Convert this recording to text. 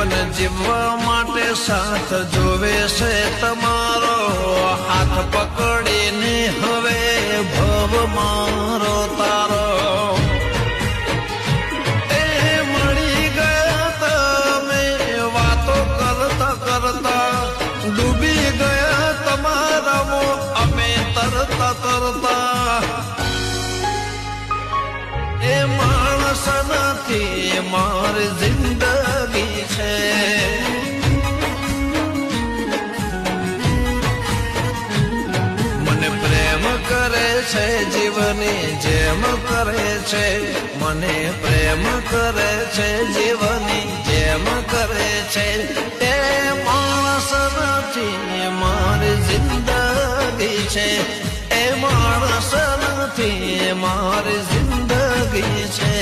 જીવન જીવવા માટે સાથ જોવે છે તમારો, હાથ પકડીને હવે ભવ મારો તારો. એ મળી ગયા તમે વાતો કરતા કરતા, ડૂબી ગયા તમારામાં અમે તરતા તરતા. એ માણસ નથી મારી જિંદગી છે. મને પ્રેમ કરે છે જીવની જેમ કરે છે, મને પ્રેમ કરે છે જીવની જેમ કરે છે. એ માણસ નથી મારી જિંદગી છે, એ માણસ નથી મારી જિંદગી છે.